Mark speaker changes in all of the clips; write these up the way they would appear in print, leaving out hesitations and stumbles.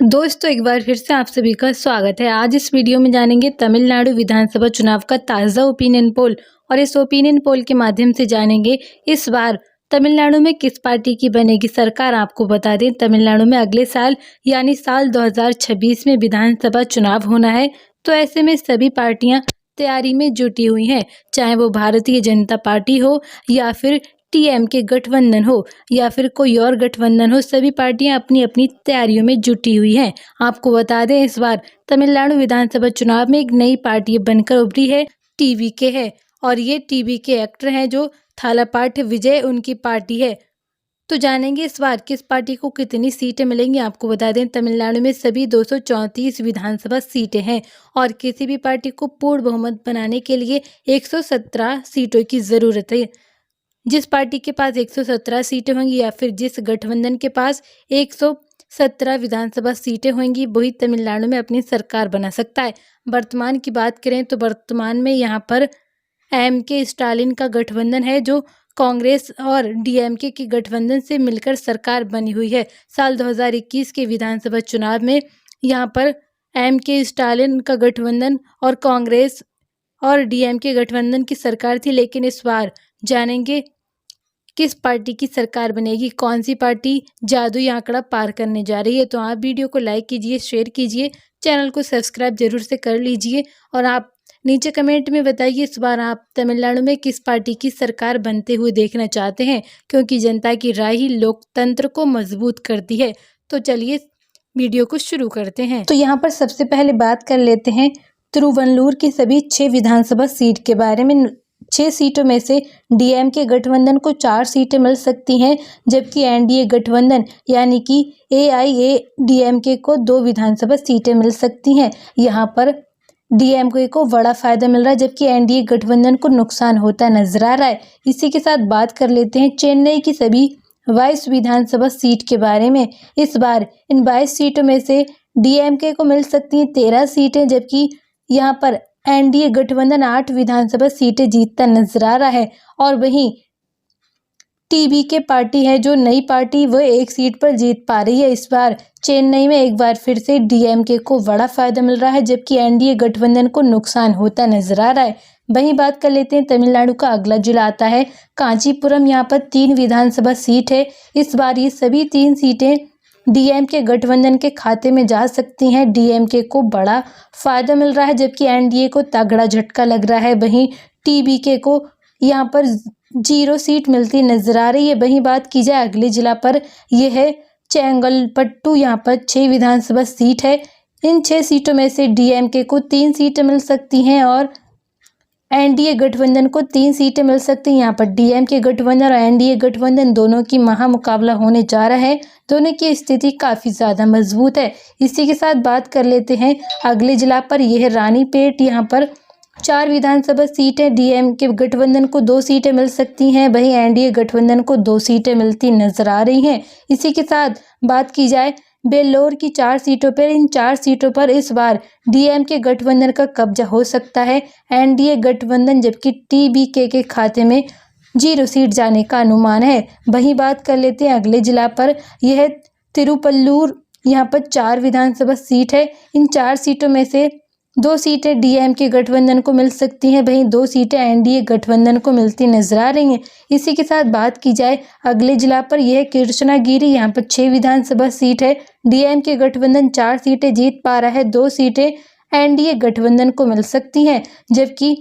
Speaker 1: दोस्तों एक बार फिर से आप सभी का स्वागत है। आज इस वीडियो में जानेंगे तमिलनाडु विधानसभा चुनाव का ताज़ा ओपिनियन पोल और इस ओपिनियन पोल के माध्यम से जानेंगे इस बार तमिलनाडु में किस पार्टी की बनेगी सरकार। आपको बता दें तमिलनाडु में अगले साल यानी साल 2026 में विधानसभा चुनाव होना है, तो ऐसे में सभी पार्टियां तैयारी में जुटी हुई हैं, चाहे वो भारतीय जनता पार्टी हो या फिर टीएमके गठबंधन हो या फिर कोई और गठबंधन हो। सभी पार्टियां अपनी अपनी तैयारियों में जुटी हुई हैं। आपको बता दें इस बार तमिलनाडु विधानसभा चुनाव में एक नई पार्टी बनकर उभरी है, टीवीके है, और ये टीवीके एक्टर हैं जो थालापाठ विजय उनकी पार्टी है। तो जानेंगे इस बार किस पार्टी को कितनी सीटें मिलेंगी। आपको बता दें तमिलनाडु में सभी 234 विधानसभा सीटें हैं और किसी भी पार्टी को पूर्ण बहुमत बनाने के लिए 117 सीटों की ज़रूरत है। जिस पार्टी के पास 117 सीटें होंगी या फिर जिस गठबंधन के पास 117 विधानसभा सीटें होंगी वही तमिलनाडु में अपनी सरकार बना सकता है। वर्तमान की बात करें तो वर्तमान में यहाँ पर एमके स्टालिन का गठबंधन है जो कांग्रेस और डीएमके की गठबंधन से मिलकर सरकार बनी हुई है। साल 2021 के विधानसभा चुनाव में यहाँ पर एमके स्टालिन का गठबंधन और कांग्रेस और डीएमके गठबंधन की सरकार थी, लेकिन इस बार जानेंगे किस पार्टी की सरकार बनेगी, कौन सी पार्टी जादुई आंकड़ा पार करने जा रही है। तो आप वीडियो को लाइक कीजिए, शेयर कीजिए, चैनल को सब्सक्राइब जरूर से कर लीजिए और आप नीचे कमेंट में बताइए इस बार आप तमिलनाडु में किस पार्टी की सरकार बनते हुए देखना चाहते हैं, क्योंकि जनता की राय ही लोकतंत्र को मजबूत करती है। तो चलिए वीडियो को शुरू करते हैं। तो यहाँ पर सबसे पहले बात कर लेते हैं तिरुवल्लुर की सभी 6 विधानसभा सीट के बारे में। 6 सीटों में से डीएमके गठबंधन को 4 सीटें मिल सकती हैं, जबकि एनडीए गठबंधन यानी कि एआईएडीएमके को 2 विधानसभा सीटें मिल सकती हैं। यहाँ पर डीएमके को बड़ा फायदा मिल रहा है, जबकि एनडीए गठबंधन को नुकसान होता नजर आ रहा है। इसी के साथ बात कर लेते हैं चेन्नई की सभी 22 विधानसभा सीट के बारे में। इस बार इन 22 सीटों में से डीएमके को मिल सकती हैं 13 सीटें, जबकि यहाँ पर एनडीए गठबंधन 8 विधानसभा सीटें जीतता नजर आ रहा है। और वहीं टीवीके पार्टी है जो नई पार्टी, वह 1 सीट पर जीत पा रही है। इस बार चेन्नई में एक बार फिर से डीएमके को बड़ा फायदा मिल रहा है, जबकि एनडीए गठबंधन को नुकसान होता नजर आ रहा है। वहीं बात कर लेते हैं तमिलनाडु का अगला जिला आता है कांचीपुरम। यहाँ पर 3 विधानसभा सीट है। इस बार ये सभी 3 सीटें डीएमके गठबंधन के खाते में जा सकती हैं। डीएमके को बड़ा फायदा मिल रहा है, जबकि एनडीए को तगड़ा झटका लग रहा है। वहीं टीवीके को यहाँ पर 0 सीट मिलती नजर आ रही है। वहीं बात की जाए अगले जिला पर, यह है चेंगलपट्टू। यहाँ पर 6 विधानसभा सीट है। इन 6 सीटों में से डीएमके को 3 सीटें मिल सकती हैं और एनडीए गठबंधन को 3 सीटें मिल सकती हैं। यहाँ पर डीएमके गठबंधन और एनडीए गठबंधन दोनों की महामुकाबला होने जा रहा है। दोनों की स्थिति काफ़ी ज़्यादा मजबूत है। इसी के साथ बात कर लेते हैं अगले जिला पर, यह है रानीपेट। यहाँ पर 4 विधानसभा सीटें, डीएमके गठबंधन को 2 सीटें मिल सकती हैं, वहीं एनडीए गठबंधन को 2 सीटें मिलती नजर आ रही हैं। इसी के साथ बात की जाए बेल्लोर की 4 सीटों पर, इन 4 सीटों पर इस बार डीएमके गठबंधन का कब्जा हो सकता है। एनडीए गठबंधन जबकि टीवीके के खाते में 0 सीट जाने का अनुमान है। वहीं बात कर लेते हैं अगले जिला पर, यह है तिरुपल्लूर। यहाँ पर 4 विधानसभा सीट है। इन 4 सीटों में से 2 सीटें डीएमके गठबंधन को मिल सकती हैं, वहीं 2 सीटें एनडीए गठबंधन को मिलती नजर आ रही हैं। इसी के साथ बात की जाए अगले जिला पर, यह है कृष्णागिरी। यहाँ पर 6 विधानसभा सीट है। डीएमके गठबंधन 4 सीटें जीत पा रहा है, 2 सीटें एनडीए गठबंधन को मिल सकती हैं, जबकि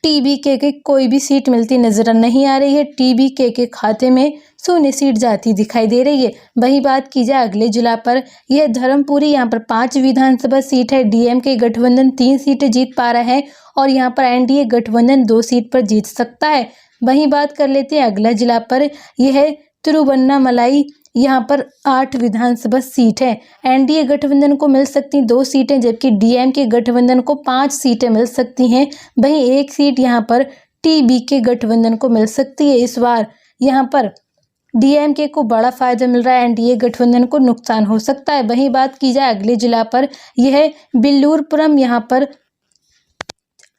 Speaker 1: टीवीके के कोई भी सीट मिलती नजर नहीं आ रही है। टीवीके के खाते में 0 सीट जाती दिखाई दे रही है। वहीं बात की जाए अगले जिला पर, यह धर्मपुरी। यहाँ पर 5 विधानसभा सीट है। डीएमके गठबंधन 3 सीटें जीत पा रहा है और यहाँ पर एनडीए गठबंधन 2 सीट पर जीत सकता है। वहीं बात कर लेते हैं अगला जिला पर, यह है तिरुवन्नामलाई। यहाँ पर 8 विधानसभा सीट है। एनडीए गठबंधन को मिल सकती 2 सीटें, जबकि डीएमके गठबंधन को 5 सीटें मिल सकती हैं। वहीं 1 सीट यहाँ पर टीवीके गठबंधन को मिल सकती है। इस बार यहाँ पर डीएमके को बड़ा फायदा मिल रहा है, एनडीए गठबंधन को नुकसान हो सकता है। वहीं बात की जाए अगले जिला पर, यह है बिल्लूरपुरम। यहाँ पर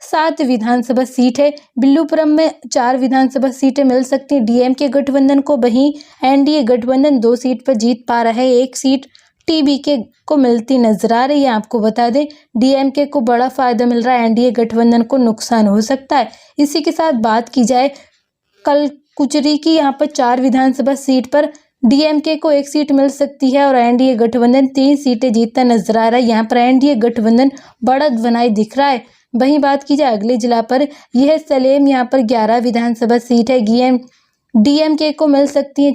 Speaker 1: 7 विधानसभा सीट है। बिल्लूपुरम में 4 विधानसभा सीटें मिल सकती हैं डीएमके गठबंधन को, वहीं एनडीए गठबंधन 2 सीट पर जीत पा रहा है, 1 सीट टीबीके को मिलती नजर आ रही है। आपको बता दें डीएमके को बड़ा फायदा मिल रहा है, एनडीए गठबंधन को नुकसान हो सकता है। इसी के साथ बात की जाए कलकुचरी की, यहाँ पर 4 विधानसभा सीट पर डीएमके को 1 सीट मिल सकती है और एनडीए गठबंधन 3 सीटें जीतता नजर आ रहा है। यहाँ पर एनडीए गठबंधन बढ़त बनाए दिख रहा है। वहीं बात की जाए अगले जिला पर, यह सलेम, यहाँ पर 11 विधानसभा सीट है। डीएमके को मिल सकती है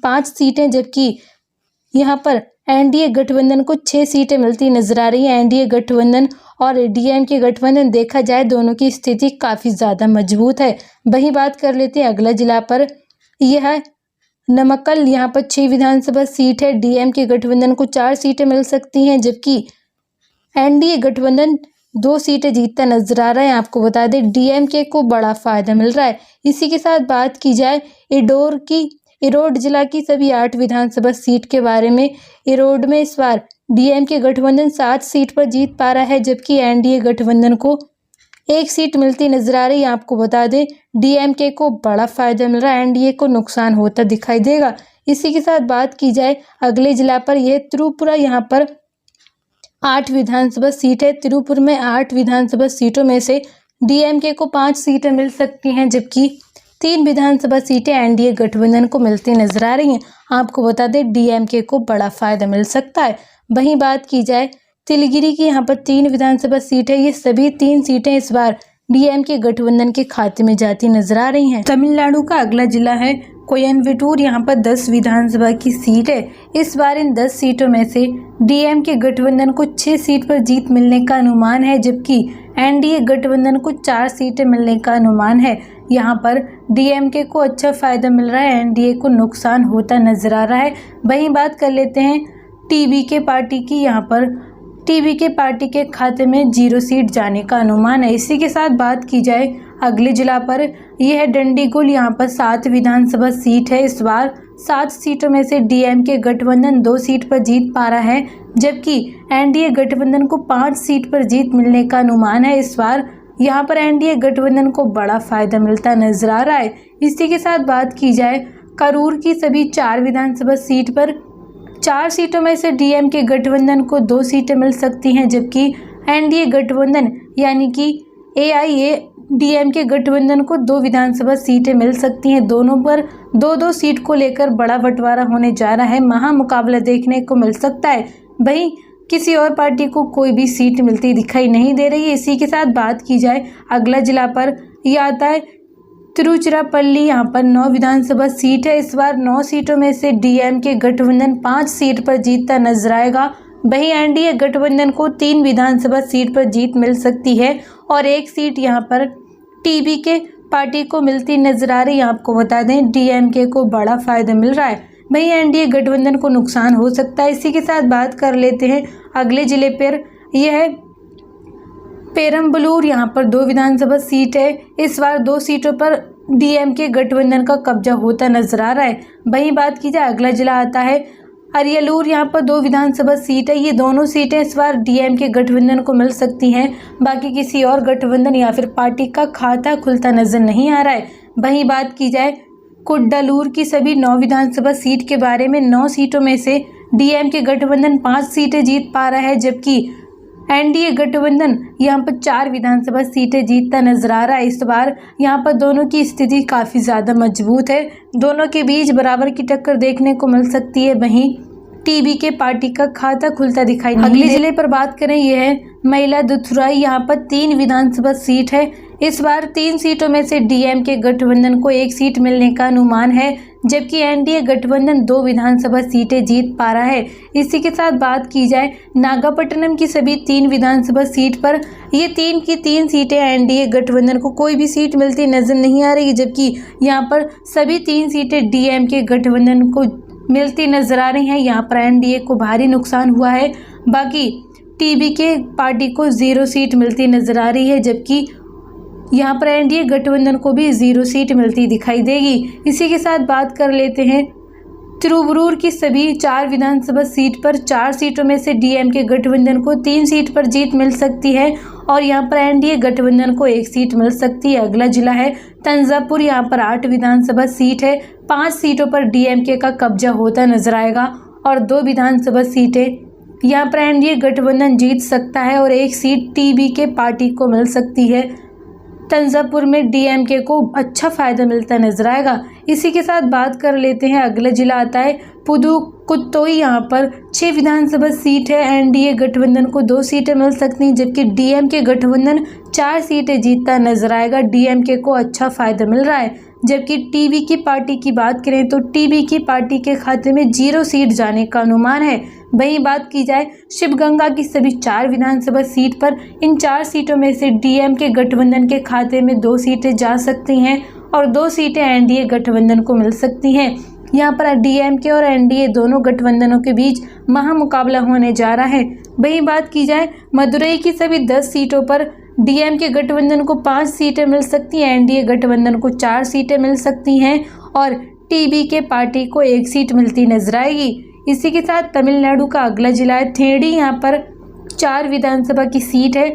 Speaker 1: 5 सीटें, जबकि यहाँ पर एनडीए गठबंधन को 6 सीटें मिलती नजर आ रही है। एनडीए गठबंधन और डीएमके गठबंधन देखा जाए दोनों की स्थिति काफ़ी ज़्यादा मजबूत है। वहीं बात कर लेते हैं अगला जिला पर, यह नमक्कल, यहाँ पर 6 विधानसभा सीट है। डीएमके गठबंधन को 4 सीटें मिल सकती हैं, जबकि एनडीए गठबंधन 2 सीटें जीतता नजर आ रहा है। आपको बता दें डीएमके को बड़ा फायदा मिल रहा है। इसी के साथ बात की जाए इरोड जिला की सभी 8 विधानसभा सीट के बारे में। इरोड में इस बार डीएमके गठबंधन 7 सीट पर जीत पा रहा है, जबकि एनडीए गठबंधन को 1 सीट मिलती नजर आ रही है। आपको बता दें डीएमके को बड़ा फायदा मिल रहा है, एनडीए को नुकसान होता दिखाई देगा। इसी के साथ बात की जाए अगले जिला पर, यह त्रिपुरा, यहाँ पर 8 विधानसभा सीट है। त्रिपुरा में 8 विधानसभा सीटों में से डीएमके को 5 सीटें मिल सकती हैं, जबकि 3 विधानसभा सीटें एनडीए गठबंधन को मिलती नजर आ रही हैं। आपको बता दें डीएमके को बड़ा फायदा मिल सकता है। वहीं बात की जाए तिलगिरी की, यहाँ पर 3 विधानसभा सीट है। ये सभी 3 सीटें इस बार डीएमके गठबंधन के खाते में जाती नजर आ रही हैं। तमिलनाडु का अगला जिला है कोयम्बटूर, यहाँ पर 10 विधानसभा की सीट है। इस बार इन 10 सीटों में से डीएमके गठबंधन को 6 सीट पर जीत मिलने का अनुमान है, जबकि एनडीए गठबंधन को 4 सीटें मिलने का अनुमान है। यहाँ पर डीएमके को अच्छा फायदा मिल रहा है, एनडीए को नुकसान होता नजर आ रहा है। वहीं बात कर लेते हैं टीबीके पार्टी की, यहाँ पर टीबीके पार्टी के खाते में 0 सीट जाने का अनुमान है। इसी के साथ बात की जाए अगले जिला पर, यह है डंडीगुल, यहाँ पर 7 विधानसभा सीट है। इस बार 7 सीटों में से डीएमके गठबंधन 2 सीट पर जीत पा रहा है, जबकि एनडीए गठबंधन को 5 सीट पर जीत मिलने का अनुमान है। इस बार यहाँ पर एनडीए गठबंधन को बड़ा फायदा मिलता नजर आ रहा है। इसी के साथ बात की जाए करूर की सभी 4 विधानसभा सीट पर, 4 सीटों में से डीएमके गठबंधन को 2 सीटें मिल सकती हैं, जबकि एनडीए गठबंधन यानी कि एआईएडीएमके गठबंधन को 2 विधानसभा सीटें मिल सकती हैं। दोनों पर 2-2 सीट को लेकर बड़ा बंटवारा होने जा रहा है, महामुकाबला देखने को मिल सकता है। वहीं किसी और पार्टी को कोई भी सीट मिलती दिखाई नहीं दे रही है। इसी के साथ बात की जाए अगला जिला पर, यह आता है तिरुचिरापल्ली, यहाँ पर 9 विधानसभा सीट है। इस बार 9 सीटों में से डीएमके गठबंधन 5 सीट पर जीतता नजर आएगा। वहीं एनडीए गठबंधन को 3 विधानसभा सीट पर जीत मिल सकती है और 1 सीट यहाँ पर टीबीके पार्टी को मिलती नजर आ रही है। आपको बता दें डीएमके को बड़ा फायदा मिल रहा है, वहीं एनडीए गठबंधन को नुकसान हो सकता है। इसी के साथ बात कर लेते हैं अगले जिले पर, यह है पेरम्बलूर, यहाँ पर 2 विधानसभा सीट है। इस बार 2 सीटों पर डीएमके गठबंधन का कब्जा होता नजर आ रहा है। वहीं बात की जाए अगला जिला आता है अरियलूर, यहाँ पर 2 विधानसभा सीट है। ये दोनों सीटें इस बार डीएमके गठबंधन को मिल सकती हैं, बाकी किसी और गठबंधन या फिर पार्टी का खाता खुलता नजर नहीं आ रहा है। वहीं बात की जाए कुड्डालूर की सभी 9 विधानसभा सीट के बारे में, 9 सीटों में से डीएमके गठबंधन 5 सीटें जीत पा रहा है, जबकि एनडीए गठबंधन यहाँ पर 4 विधानसभा सीटें जीतता नजर आ रहा है। इस बार यहाँ पर दोनों की स्थिति काफ़ी ज़्यादा मजबूत है, दोनों के बीच बराबर की टक्कर देखने को मिल सकती है। वहीं टीबीके पार्टी का खाता खुलता दिखाई नहीं। अगले जिले पर बात करें, यह है मयिलादुथुराई, यहाँ पर 3 विधानसभा सीट है। इस बार 3 सीटों में से डीएमके गठबंधन को 1 सीट मिलने का अनुमान है, जबकि एनडीए गठबंधन 2 विधानसभा सीटें जीत पा रहा है। इसी के साथ बात की जाए नागापट्टनम की सभी 3 विधानसभा सीट पर, ये 3 की 3 सीटें एनडीए गठबंधन को कोई भी सीट मिलती नजर नहीं आ रही, जबकि यहाँ पर सभी 3 सीटें डीएमके गठबंधन को मिलती नजर आ रही हैं। यहाँ पर एनडीए को भारी नुकसान हुआ है, बाकी टीबीके पार्टी को 0 सीट मिलती नजर आ रही है, जबकि यहाँ पर एनडीए गठबंधन को भी 0 सीट मिलती दिखाई देगी। इसी के साथ बात कर लेते हैं तिरुवरूर की सभी 4 विधानसभा सीट पर, 4 सीटों में से डीएमके गठबंधन को 3 सीट पर जीत मिल सकती है और यहाँ पर एनडीए गठबंधन को 1 सीट मिल सकती है। अगला जिला है तंजापुर, यहाँ पर 8 विधानसभा सीट है। 5 सीटों पर डीएमके का कब्जा होता नजर आएगा और 2 विधानसभा सीटें यहाँ पर एनडीए गठबंधन जीत सकता है और 1 सीट टीबीके पार्टी को मिल सकती है। तंजापुर में डीएमके को अच्छा फायदा मिलता नजर आएगा। इसी के साथ बात कर लेते हैं, अगला जिला आता है पुदुकोट्टई। यहाँ पर 6 विधानसभा सीट है। एनडीए गठबंधन को 2 सीटें मिल सकती हैं, जबकि डीएमके गठबंधन 4 सीटें जीतता नजर आएगा। डीएमके को अच्छा फायदा मिल रहा है। जबकि टीबीके पार्टी की बात करें तो टीबीके पार्टी के खाते में 0 सीट जाने का अनुमान है। वहीं बात की जाए शिवगंगा की सभी 4 विधानसभा सीट पर, इन 4 सीटों में से डीएमके गठबंधन के खाते में 2 सीटें जा सकती हैं और 2 सीटें एनडीए गठबंधन को मिल सकती हैं। यहाँ पर डीएमके और एनडीए दोनों गठबंधनों के बीच महामुकाबला होने जा रहा है। वहीं बात की जाए मदुरई की सभी 10 सीटों पर डीएमके गठबंधन को 5 सीटें मिल सकती हैं, एनडीए गठबंधन को 4 सीटें मिल सकती हैं और टीबीके पार्टी को 1 सीट मिलती नजर आएगी। इसी के साथ तमिलनाडु का अगला जिला है थेणी। यहाँ पर 4 विधानसभा की सीट है।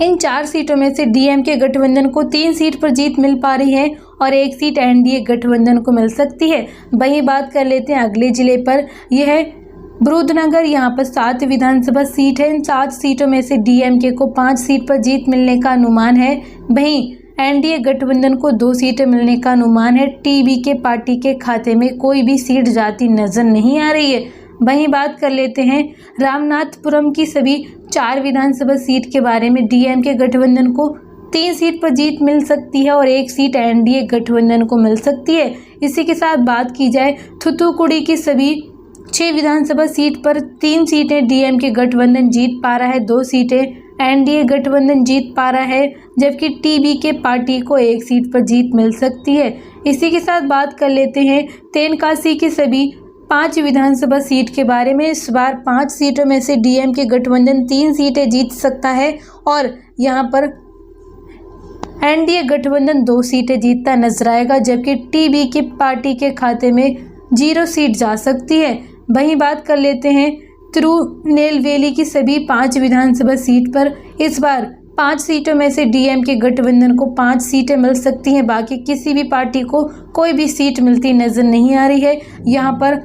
Speaker 1: इन 4 सीटों में से डीएमके गठबंधन को 3 सीट पर जीत मिल पा रही है और 1 सीट एनडीए गठबंधन को मिल सकती है। वहीं बात कर लेते हैं अगले जिले पर, यह है विरुधनगर। यहाँ पर 7 विधानसभा सीट है। इन 7 सीटों में से डीएमके को 5 सीट पर जीत मिलने का अनुमान है। वहीं एनडीए गठबंधन को 2 सीटें मिलने का अनुमान है। टीबीके पार्टी के खाते में कोई भी सीट जाती नजर नहीं आ रही है। वहीं बात कर लेते हैं रामनाथपुरम की सभी 4 विधानसभा सीट के बारे में। डीएमके गठबंधन को 3 सीट पर जीत मिल सकती है और 1 सीट एनडीए गठबंधन को मिल सकती है। इसी के साथ बात की जाए थूथुकुडी की सभी 6 विधानसभा सीट पर 3 सीटें डीएमके गठबंधन जीत पा रहा है, 2 सीटें एनडीए गठबंधन जीत पा रहा है, जबकि टीबीके पार्टी को 1 सीट पर जीत मिल सकती है। इसी के साथ बात कर लेते हैं तेनकासी की सभी 5 विधानसभा सीट के बारे में। इस बार 5 सीटों में से डीएमके गठबंधन 3 सीटें जीत सकता है और यहाँ पर एनडीए गठबंधन 2 सीटें जीतता नजर आएगा, जबकि टीबीके पार्टी के खाते में 0 सीट जा सकती है। वहीं बात कर लेते हैं तिरुनेलवेली की सभी 5 विधानसभा सीट पर। इस बार 5 सीटों में से डीएमके गठबंधन को 5 सीटें मिल सकती हैं, बाकी किसी भी पार्टी को कोई भी सीट मिलती नजर नहीं आ रही है। यहाँ पर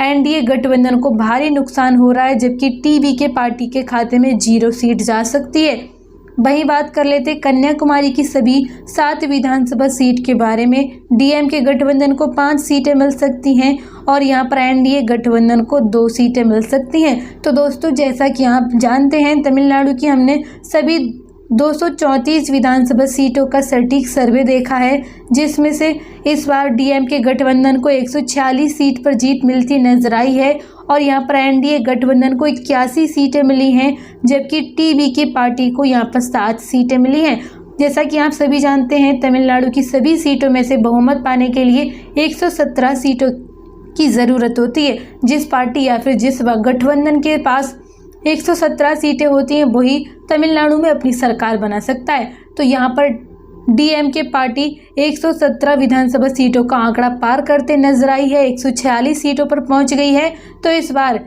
Speaker 1: एनडीए गठबंधन को भारी नुकसान हो रहा है, जबकि टीबीके पार्टी के खाते में 0 सीट जा सकती है। वहीं बात कर लेते हैं कन्याकुमारी की सभी 7 विधानसभा सीट के बारे में। डीएमके गठबंधन को 5 सीटें मिल सकती हैं और यहाँ पर एनडीए गठबंधन को 2 सीटें मिल सकती हैं। तो दोस्तों, जैसा कि आप जानते हैं, तमिलनाडु की हमने सभी 234 विधानसभा सीटों का सटीक सर्वे देखा है, जिसमें से इस बार डीएमके गठबंधन को 146 सीट पर जीत मिलती नजर आई है और यहाँ पर एनडीए गठबंधन को 81 सीटें मिली हैं, जबकि टीबीके पार्टी को यहाँ पर 7 सीटें मिली हैं। जैसा कि आप सभी जानते हैं, तमिलनाडु की सभी सीटों में से बहुमत पाने के लिए 117 सीटों की ज़रूरत होती है। जिस पार्टी या फिर जिस गठबंधन के पास 117 सीटें होती हैं, वही तमिलनाडु में अपनी सरकार बना सकता है। तो यहाँ पर डीएमके पार्टी 117 विधानसभा सीटों का आंकड़ा पार करते नजर आई है, 146 सीटों पर पहुंच गई है। तो इस बार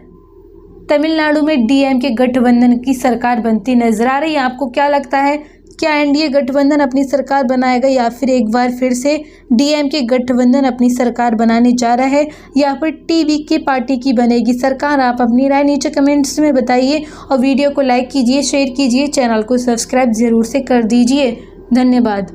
Speaker 1: तमिलनाडु में डीएमके गठबंधन की सरकार बनती नजर आ रही है। आपको क्या लगता है, क्या एनडीए गठबंधन अपनी सरकार बनाएगा या फिर एक बार फिर से डीएमके गठबंधन अपनी सरकार बनाने जा रहा है या फिर टीबीके पार्टी की बनेगी सरकार? आप अपनी राय नीचे कमेंट्स में बताइए और वीडियो को लाइक कीजिए, शेयर कीजिए, चैनल को सब्सक्राइब ज़रूर से कर दीजिए। धन्यवाद।